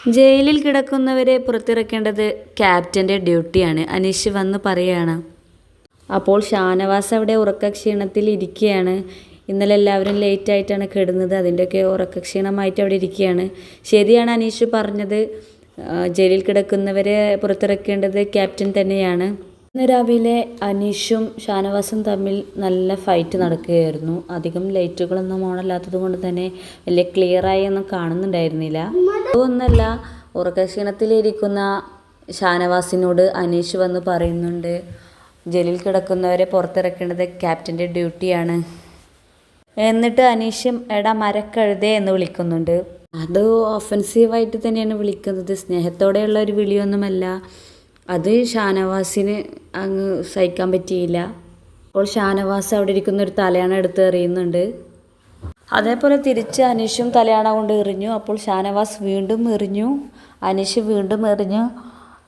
ജയിലിൽ കിടക്കുന്നവരെ പുറത്തിറക്കേണ്ടത് ക്യാപ്റ്റൻ്റെ ഡ്യൂട്ടിയാണ്. അനീഷ് വന്ന് പറയുകയാണ്. അപ്പോൾ ഷാനവാസ് അവിടെ ഉറക്കക്ഷീണത്തിൽ ഇരിക്കുകയാണ്. ഇന്നലെ എല്ലാവരും ലേറ്റായിട്ടാണ് കിടന്നത്. അതിൻ്റെയൊക്കെ ഉറക്കക്ഷീണമായിട്ട് അവിടെ ഇരിക്കുകയാണ്. ശരിയാണ് അനീഷ് പറഞ്ഞത്, ജയിലിൽ കിടക്കുന്നവരെ പുറത്തിറക്കേണ്ടത് ക്യാപ്റ്റൻ തന്നെയാണ്. ഇന്ന് രാവിലെ അനീഷും ഷാനവാസും തമ്മിൽ നല്ല ഫൈറ്റ് നടക്കുകയായിരുന്നു. അധികം ലൈറ്റുകളൊന്നും ഓണല്ലാത്തത് കൊണ്ട് തന്നെ വലിയ ക്ലിയറായി ഒന്നും കാണുന്നുണ്ടായിരുന്നില്ല. ഒന്നല്ല, ഉറക്കക്ഷീണത്തിലിരിക്കുന്ന ഷാനവാസിനോട് അനീഷ് വന്ന് പറയുന്നുണ്ട്, ജയിലിൽ കിടക്കുന്നവരെ പുറത്തിറക്കേണ്ടത് ക്യാപ്റ്റൻ്റെ ഡ്യൂട്ടിയാണ്. എന്നിട്ട് അനീഷും എടാ മരക്കഴുതേ എന്ന് വിളിക്കുന്നുണ്ട്. അത് ഒഫൻസീവായിട്ട് തന്നെയാണ് വിളിക്കുന്നത്, സ്നേഹത്തോടെയുള്ള ഒരു വിളിയൊന്നുമല്ല. അത് ഷാനവാസിന് അങ്ങ് സഹിക്കാൻ പറ്റിയില്ല. അപ്പോൾ ഷാനവാസ് അവിടെ ഇരിക്കുന്ന ഒരു തലയാണ എടുത്ത് എറിയുന്നുണ്ട്. അതേപോലെ തിരിച്ച് അനീഷും തലയാണ കൊണ്ട് എറിഞ്ഞു. അപ്പോൾ ഷാനവാസ് വീണ്ടും എറിഞ്ഞു, അനീഷ് വീണ്ടും എറിഞ്ഞു.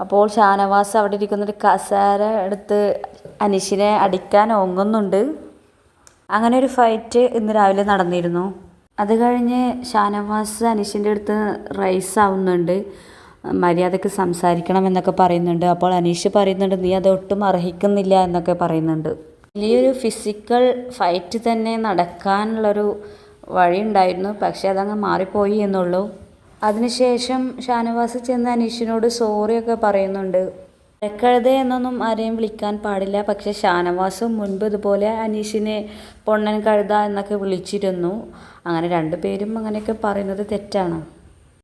അപ്പോൾ ഷാനവാസ് അവിടെ ഇരിക്കുന്നൊരു കസേര എടുത്ത് അനീഷിനെ അടിക്കാൻ ഓങ്ങുന്നുണ്ട്. അങ്ങനെ ഒരു ഫൈറ്റ് ഇന്ന് രാവിലെ നടന്നിരുന്നു. അത് കഴിഞ്ഞ് ഷാനവാസ് അനീഷിൻ്റെ അടുത്ത് റൈസ് ആവുന്നുണ്ട്, മര്യാദയ്ക്ക് സംസാരിക്കണം എന്നൊക്കെ പറയുന്നുണ്ട്. അപ്പോൾ അനീഷ് പറയുന്നുണ്ട്, നീ അതൊട്ടും അർഹിക്കുന്നില്ല എന്നൊക്കെ പറയുന്നുണ്ട്. വലിയൊരു ഫിസിക്കൽ ഫൈറ്റ് തന്നെ നടക്കാനുള്ളൊരു വഴി ഉണ്ടായിരുന്നു, പക്ഷെ അതങ്ങ് മാറിപ്പോയി എന്നുള്ളൂ. അതിനുശേഷം ഷാനവാസ് ചെന്ന് അനീഷിനോട് സോറിയൊക്കെ പറയുന്നുണ്ട്. മരക്കഴുത എന്നൊന്നും ആരെയും വിളിക്കാൻ പാടില്ല, പക്ഷെ ഷാനവാസും മുൻപ് ഇതുപോലെ അനീഷിനെ പൊണ്ണൻ കഴുത എന്നൊക്കെ വിളിച്ചിരുന്നു. അങ്ങനെ രണ്ടുപേരും അങ്ങനെയൊക്കെ പറയുന്നത് തെറ്റാണ്.